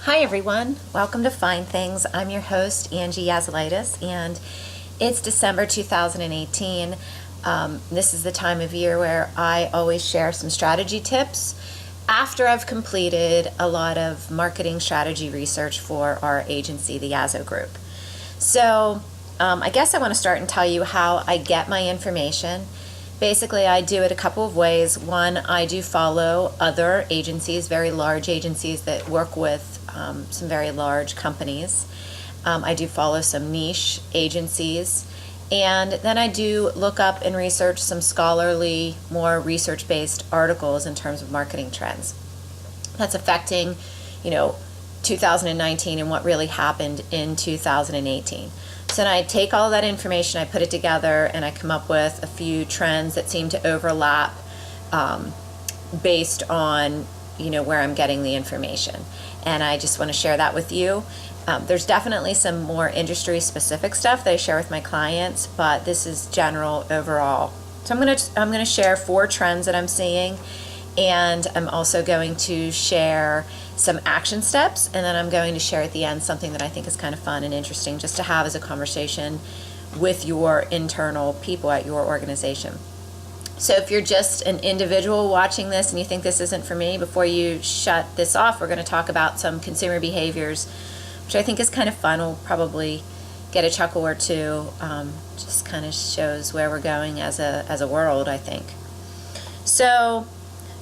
Hi everyone, welcome to FineThings. I'm your host, Angie Yazalitis, and it's December 2018. This is the time of year where I always share some strategy tips after I've completed a lot of marketing strategy research for our agency, the Yazo Group. So I guess I want to start and tell you how I get my information. Basically, I do it a couple of ways. One, I do follow other agencies, very large agencies that work with some very large companies. I do follow some niche agencies. And then I do look up and research some scholarly, more research-based articles in terms of marketing trends that's affecting, 2019 and what really happened in 2018. So then I take all that information, I put it together, and I come up with a few trends that seem to overlap based on where I'm getting the information. And I just want to share that with you. There's definitely some more industry specific stuff that I share with my clients, but this is general overall. So I'm gonna share 4 trends that I'm seeing, and I'm also going to share some action steps, and then I'm going to share at the end something that I think is kind of fun and interesting just to have as a conversation with your internal people at your organization. So if you're just an individual watching this and you think this isn't for me, before you shut this off, we're going to talk about some consumer behaviors, which I think is kind of fun. We'll probably get a chuckle or two. Just kind of shows where we're going as a world, I think. So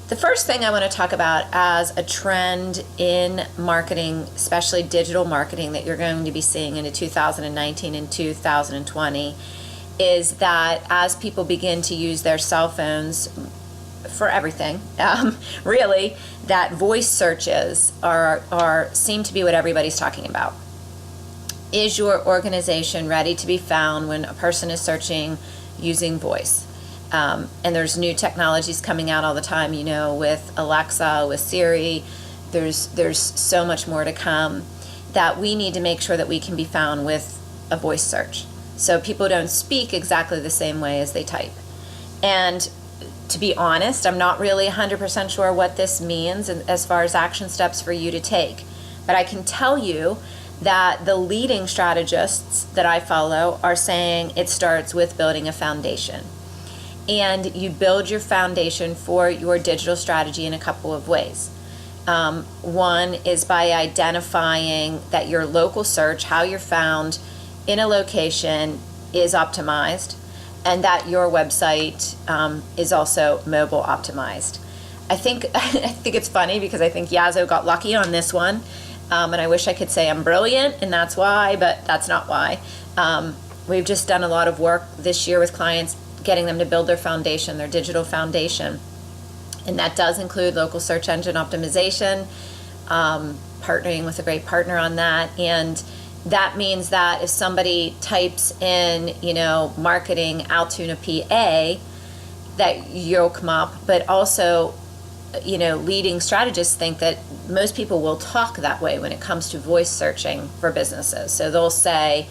the first thing I want to talk about as a trend in marketing, especially digital marketing, that you're going to be seeing into 2019 and 2020 is that as people begin to use their cell phones for everything, really, that voice searches seem to be what everybody's talking about. Is your organization ready to be found when a person is searching using voice? And there's new technologies coming out all the time, with Alexa, with Siri. There's so much more to come that we need to make sure that we can be found with a voice search. So people don't speak exactly the same way as they type. And to be honest, I'm not really 100% sure what this means as far as action steps for you to take. But I can tell you that the leading strategists that I follow are saying it starts with building a foundation. And you build your foundation for your digital strategy in a couple of ways. One is by identifying that your local search, how you're found in a location, is optimized, and that your website is also mobile optimized. I think it's funny because I think Yazo got lucky on this one, and I wish I could say I'm brilliant and that's why, but that's not why. We've just done a lot of work this year with clients, getting them to build their foundation, their digital foundation, and that does include local search engine optimization, partnering with a great partner on that. And that means that if somebody types in, marketing Altoona, PA, that you'll come up. But also, leading strategists think that most people will talk that way when it comes to voice searching for businesses. So they'll say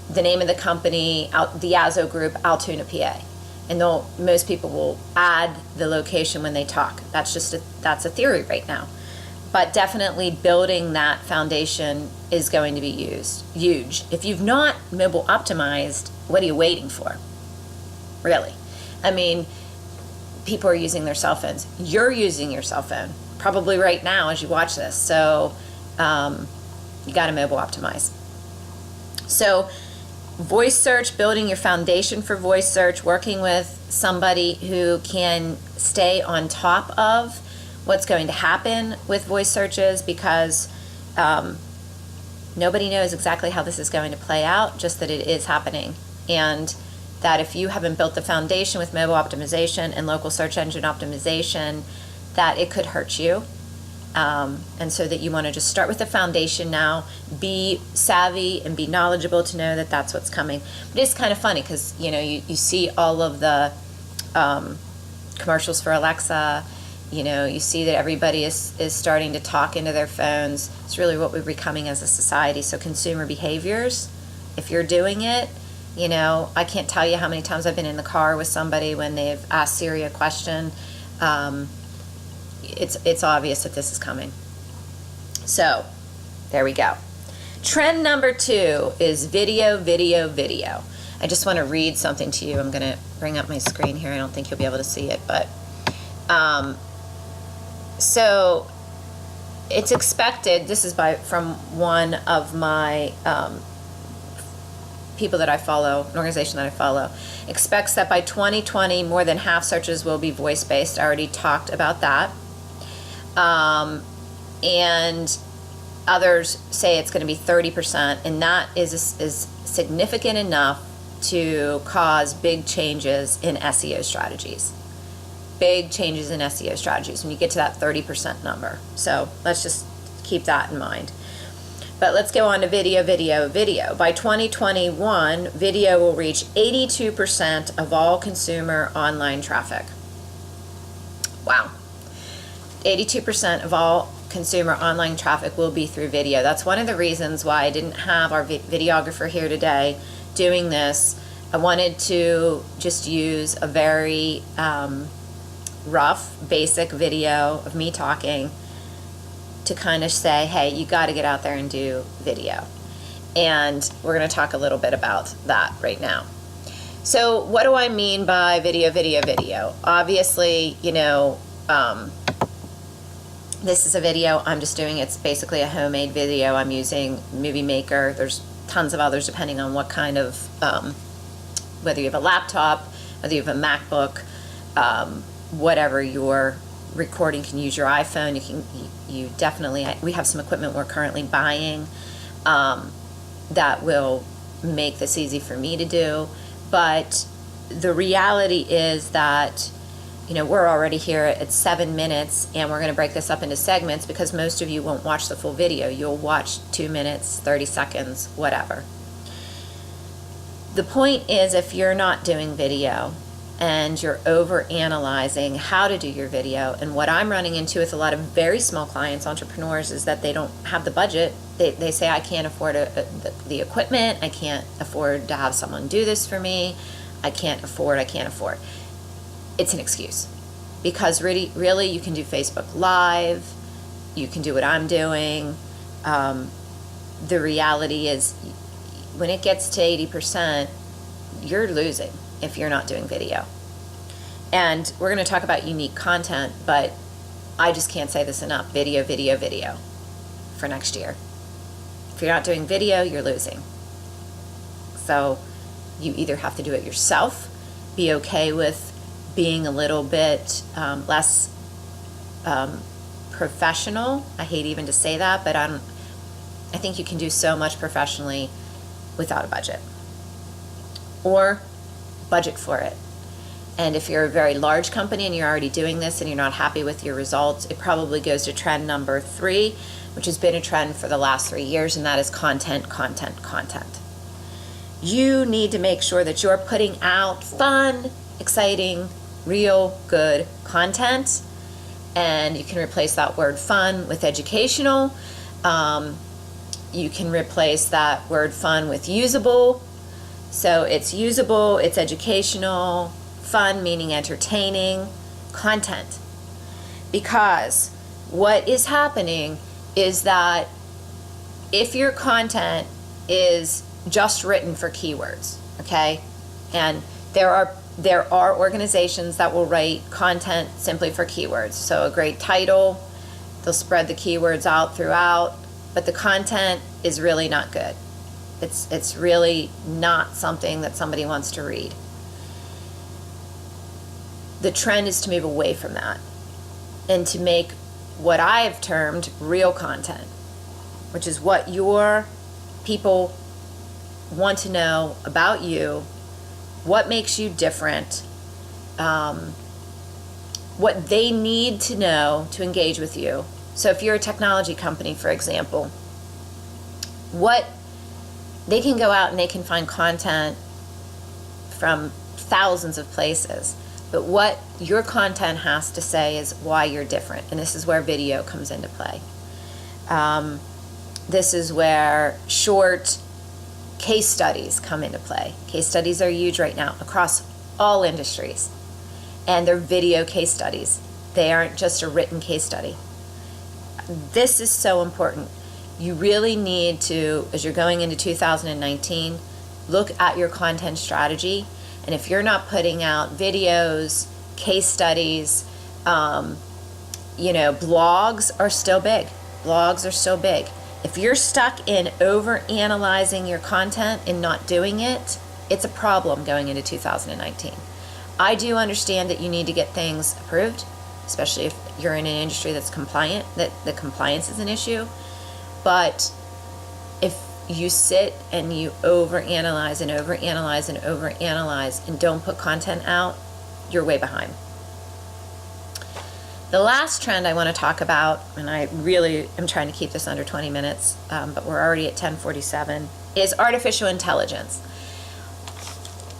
the name of the company, the Yazo Group, Altoona, PA. And most people will add the location when they talk. That's a theory right now. But definitely building that foundation is going to be huge. If you've not mobile optimized, what are you waiting for? Really? I mean, people are using their cell phones. You're using your cell phone probably right now as you watch this. So you got to mobile optimize. So voice search, building your foundation for voice search, working with somebody who can stay on top of what's going to happen with voice searches, because nobody knows exactly how this is going to play out, just that it is happening. And that if you haven't built the foundation with mobile optimization and local search engine optimization, that it could hurt you. And so that you want to just start with the foundation now, be savvy and be knowledgeable to know that that's what's coming. But it's kind of funny because, you see all of the commercials for Alexa. You see that everybody is starting to talk into their phones. It's really what we're becoming as a society. So consumer behaviors, if you're doing it, I can't tell you how many times I've been in the car with somebody when they've asked Siri a question. It's obvious that this is coming. So there we go. Trend number 2 is video, video, video. I just want to read something to you. I'm going to bring up my screen here. I don't think you'll be able to see it, but so it's expected, this is from one of my people that I follow, an organization that I follow, expects that by 2020 more than half searches will be voice-based. I already talked about that. And others say it's going to be 30%, and that is significant enough to cause big changes in SEO strategies. Big changes in SEO strategies when you get to that 30% number. So let's just keep that in mind. But let's go on to video, video, video. By 2021, video will reach 82% of all consumer online traffic. Wow. 82% of all consumer online traffic will be through video. That's one of the reasons why I didn't have our videographer here today doing this. I wanted to just use a very rough, basic video of me talking to kind of say, hey, you got to get out there and do video. And we're going to talk a little bit about that right now. So what do I mean by video, video, video? Obviously, you know, this is a video I'm just doing. It's basically a homemade video. I'm using Movie Maker. There's tons of others depending on what kind of, whether you have a laptop, whether you have a MacBook, whatever your recording, can use your iPhone. You definitely, we have some equipment we're currently buying that will make this easy for me to do. But the reality is that, you know, we're already here at 7 minutes, and we're going to break this up into segments because most of you won't watch the full video. You'll watch 2 minutes, 30 seconds, whatever. The point is, if you're not doing video and you're over analyzing how to do your video, and what I'm running into with a lot of very small clients, entrepreneurs, is that they don't have the budget. They say, I can't afford the equipment, I can't afford to have someone do this for me, I can't afford. It's an excuse, because really you can do Facebook Live, you can do what I'm doing. The reality is, when it gets to 80%, you're losing if you're not doing video. And we're going to talk about unique content, but I just can't say this enough. Video, video, video for next year. If you're not doing video, you're losing. So you either have to do it yourself, be okay with being a little bit less professional. I hate even to say that, but I think you can do so much professionally without a budget. Or budget for it. And if you're a very large company and you're already doing this and you're not happy with your results, it probably goes to trend number 3, which has been a trend for the last 3 years, and that is content, content, content. You need to make sure that you're putting out fun, exciting, real, good content, and you can replace that word fun with educational. You can replace that word fun with usable. So it's usable, it's educational, fun meaning entertaining, content. Because what is happening is that if your content is just written for keywords, okay, and there are organizations that will write content simply for keywords. So a great title, they'll spread the keywords out throughout, but the content is really not good. It's really not something that somebody wants to read. The trend is to move away from that and to make what I've termed real content, which is what your people want to know about you, what makes you different, what they need to know to engage with you. So if you're a technology company, for example, what they can go out and they can find content from thousands of places, but what your content has to say is why you're different, and this is where video comes into play. This is where short case studies come into play. Case studies are huge right now across all industries, and they're video case studies. They aren't just a written case study. this is so important. You really need to, as you're going into 2019, look at your content strategy. And if you're not putting out videos, case studies, blogs are still big. Blogs are still big. If you're stuck in over-analyzing your content and not doing it, it's a problem going into 2019. I do understand that you need to get things approved, especially if you're in an industry that's compliant, that the compliance is an issue. But if you sit and you overanalyze and overanalyze and overanalyze and don't put content out, you're way behind. The last trend I want to talk about, and I really am trying to keep this under 20 minutes, but we're already at 10:47, is artificial intelligence.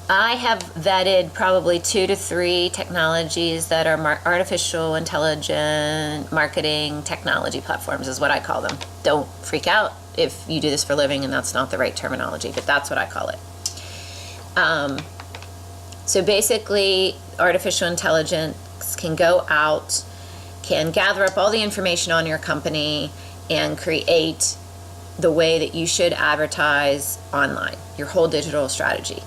I have vetted probably 2 to 3 technologies that are artificial intelligent marketing technology platforms, is what I call them. Don't freak out if you do this for a living and that's not the right terminology, but that's what I call it. So basically, artificial intelligence can go out, can gather up all the information on your company and create the way that you should advertise online, your whole digital strategy.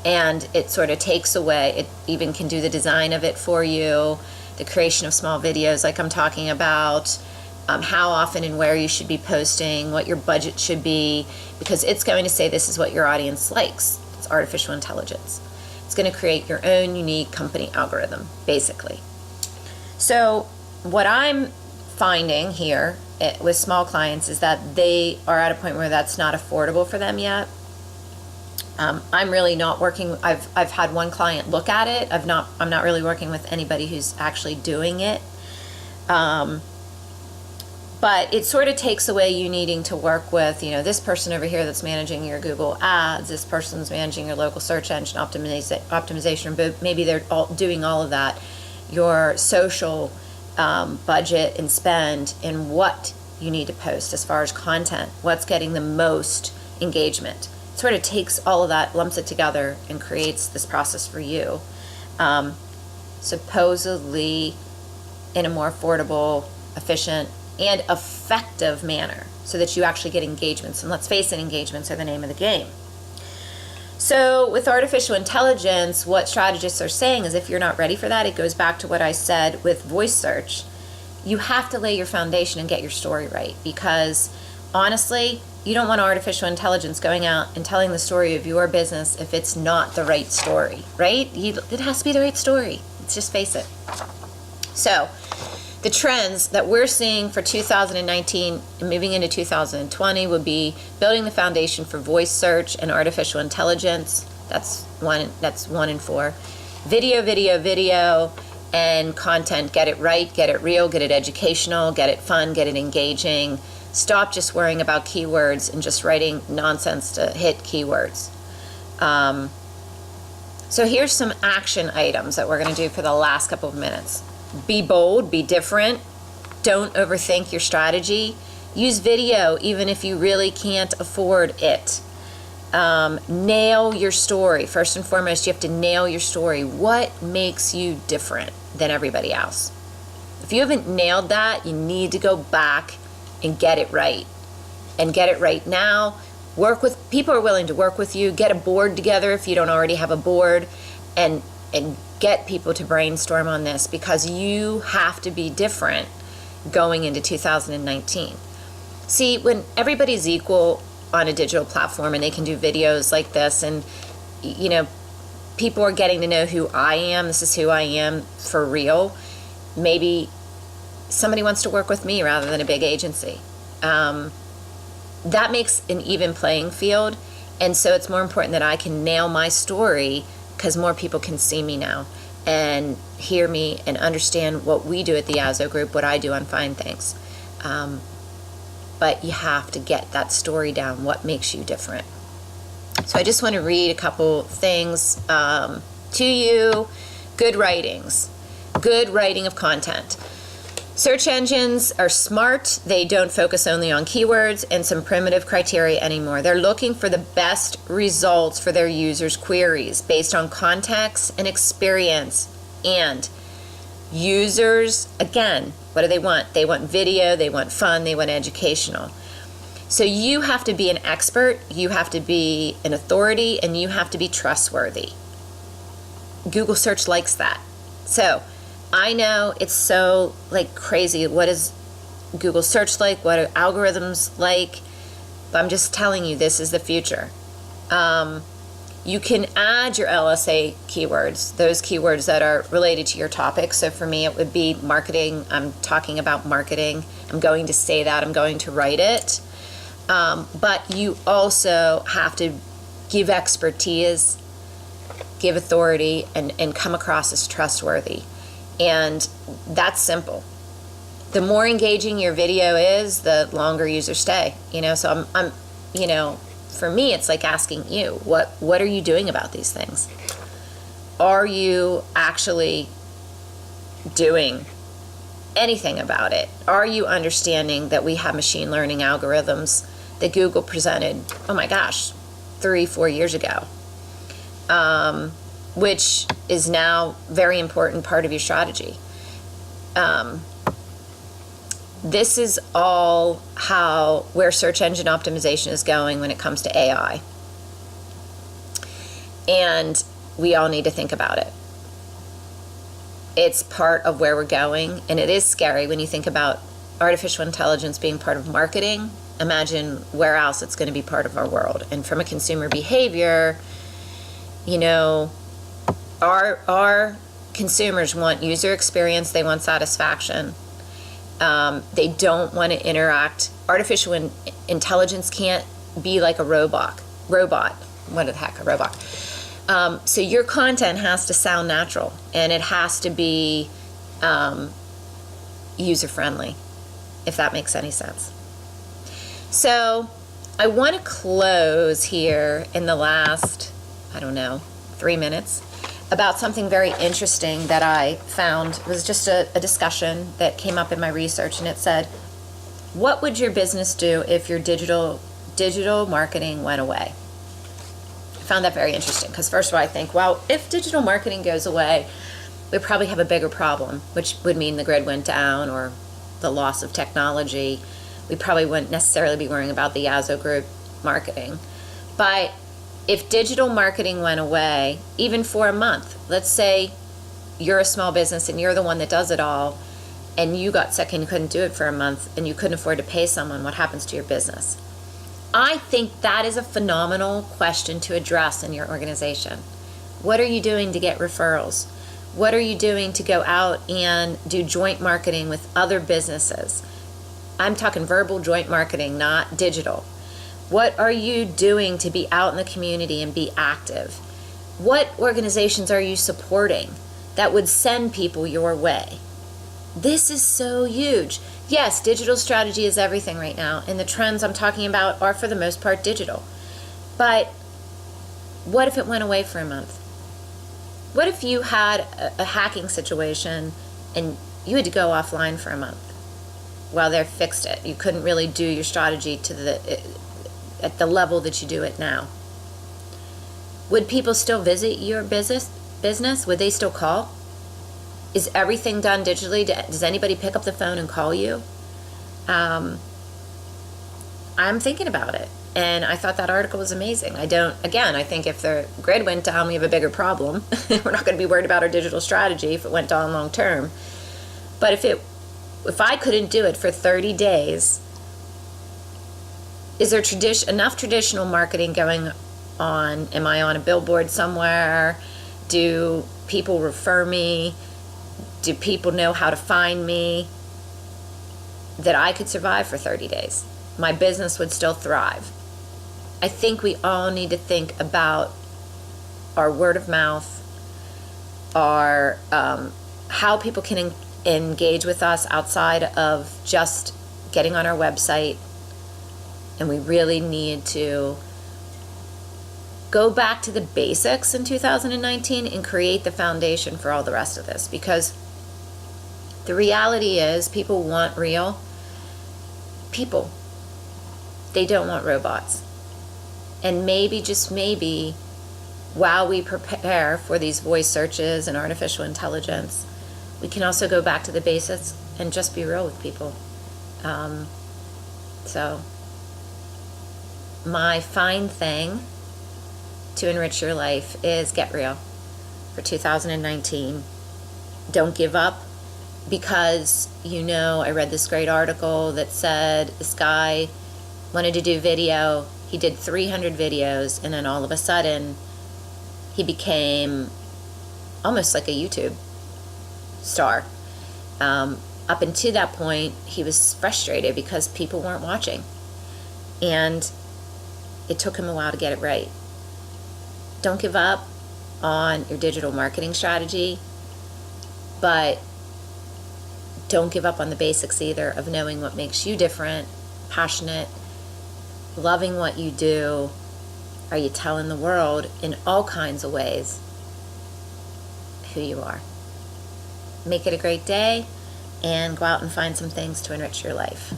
And it sort of takes away, it even can do the design of it for you, the creation of small videos like I'm talking about, how often and where you should be posting, what your budget should be, because it's going to say this is what your audience likes. It's artificial intelligence. It's going to create your own unique company algorithm, basically. So what I'm finding here with small clients is that they are at a point where that's not affordable for them yet. I'm really not working. I've had one client look at it. I'm not really working with anybody who's actually doing it. But it sort of takes away you needing to work with, this person over here that's managing your Google ads, this person's managing your local search engine optimization, but maybe they're all doing all of that. Your social budget and spend, and what you need to post as far as content, what's getting the most engagement. It sort of takes all of that, lumps it together, and creates this process for you, supposedly in a more affordable, efficient, and effective manner, so that you actually get engagements. And let's face it, engagements are the name of the game. So with artificial intelligence, what strategists are saying is if you're not ready for that, it goes back to what I said with voice search. You have to lay your foundation and get your story right, because honestly, you don't want artificial intelligence going out and telling the story of your business if it's not the right story, right? It has to be the right story. Let's just face it. So the trends that we're seeing for 2019 and moving into 2020 would be building the foundation for voice search and artificial intelligence. That's 1 and 4. Video, and content. Get it right, get it real, get it educational, get it fun, get it engaging. Stop just worrying about keywords and just writing nonsense to hit keywords. So here's some action items that we're going to do for the last couple of minutes. Be bold, be different. Don't overthink your strategy. Use video even if you really can't afford it. Nail your story. First and foremost, you have to nail your story. What makes you different than everybody else? If you haven't nailed that, you need to go back and get it right. And get it right now. Work with people who are willing to work with you. Get a board together if you don't already have a board, and get people to brainstorm on this, because you have to be different going into 2019. See, when everybody's equal on a digital platform and they can do videos like this, and people are getting to know who I am, this is who I am for real, maybe somebody wants to work with me rather than a big agency. That makes an even playing field, and so it's more important that I can nail my story, because more people can see me now and hear me and understand what we do at the Azo Group, what I do on FineThings. But you have to get that story down, what makes you different. So I just want to read a couple things to you. Good writing of content. Search engines are smart. They don't focus only on keywords and some primitive criteria anymore. They're looking for the best results for their users' queries based on context and experience. And Users, again, what do they want? They want video, they want fun, they want educational. So you have to be an expert, you have to be an authority, and you have to be trustworthy. Google search likes that. So I know it's so like crazy. What is Google search like? What are algorithms like? But I'm just telling you, this is the future. You can add your LSA keywords, those keywords that are related to your topic. So for me, it would be marketing. I'm talking about marketing. I'm going to say that. I'm going to write it. But you also have to give expertise, give authority, and come across as trustworthy. And that's simple. The more engaging your video is, the longer users stay. So I'm for me, it's like asking you, what are you doing about these things? Are you actually doing anything about it? Are you understanding that we have machine learning algorithms that Google presented, oh my gosh, 3-4 years ago, which is now very important part of your strategy? This is all where search engine optimization is going when it comes to AI. And we all need to think about it. It's part of where we're going, and it is scary when you think about artificial intelligence being part of marketing. Imagine where else it's going to be part of our world. And from a consumer behavior, our consumers want user experience, they want satisfaction. They don't want to interact. Artificial intelligence can't be like a robot. What the heck, a robot? So your content has to sound natural, and it has to be user-friendly, if that makes any sense. So I want to close here in the last, 3 minutes, about something very interesting that I found. It was just a discussion that came up in my research, and it said, what would your business do if your digital marketing went away? I found that very interesting because first of all, I think, well, if digital marketing goes away, we probably have a bigger problem, which would mean the grid went down or the loss of technology. We probably wouldn't necessarily be worrying about the Yazoo group marketing. But if digital marketing went away, even for a month, let's say you're a small business and you're the one that does it all, and you got sick and you couldn't do it for a month and you couldn't afford to pay someone, what happens to your business? I think that is a phenomenal question to address in your organization. What are you doing to get referrals? What are you doing to go out and do joint marketing with other businesses? I'm talking verbal joint marketing, not digital. What are you doing to be out in the community and be active? What organizations are you supporting that would send people your way? This is so huge. Yes, digital strategy is everything right now, and the trends I'm talking about are for the most part digital. But what if it went away for a month? What if you had a hacking situation and you had to go offline for a month while they fixed it? You couldn't really do your strategy at the level that you do it now. Would people still visit your business? Would they still call? Is everything done digitally? Does anybody pick up the phone and call you? I'm thinking about it, and I thought that article was amazing. I think if the grid went down, we have a bigger problem. We're not going to be worried about our digital strategy if it went down long term. But if I couldn't do it for 30 days, is there enough traditional marketing going on? Am I on a billboard somewhere? Do people refer me? Do people know how to find me? That I could survive for 30 days. My business would still thrive. I think we all need to think about our word of mouth, our how people can engage with us outside of just getting on our website. And we really need to go back to the basics in 2019 and create the foundation for all the rest of this. Because the reality is people want real people. They don't want robots. And maybe, just maybe, while we prepare for these voice searches and artificial intelligence, we can also go back to the basics and just be real with people. So my fine thing to enrich your life is get real for 2019. Don't give up, because I read this great article that said this guy wanted to do video. He did 300 videos, and then all of a sudden he became almost like a YouTube star. Up until that point, he was frustrated because people weren't watching, and it took him a while to get it right. Don't give up on your digital marketing strategy, but don't give up on the basics either of knowing what makes you different, passionate, loving what you do. Are you telling the world in all kinds of ways who you are? Make it a great day, and go out and find some things to enrich your life.